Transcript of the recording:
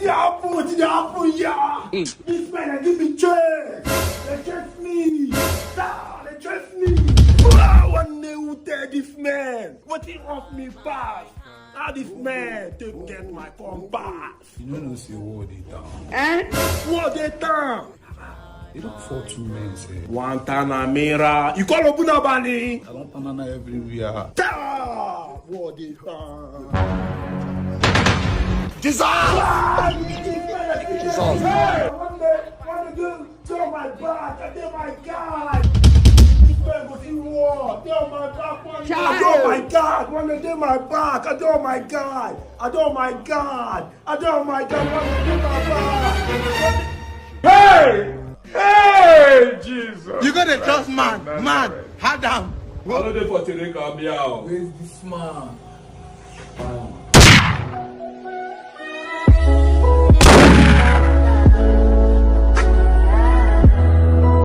the apple, yeah. This man, they give me chase. They chase me. They chase me. One day who tell this man, what he off me pass. How this man to get my compass. You know say what they down. What they turn? They look for 2 men say. One Tanamera. You call Obuna Bani? I don't banana everywhere. What they turn? Jesus! Jesus! Hey, one day, tell my back, I tell my God. This man go see war. Tell my back, one day. I tell my God. One day, tell my back. I tell my God. I tell my God. I tell my God. One day, tell my back. Hey, Jesus! You got a just man, Adam. Holiday for Tereka Biao. Where's this man?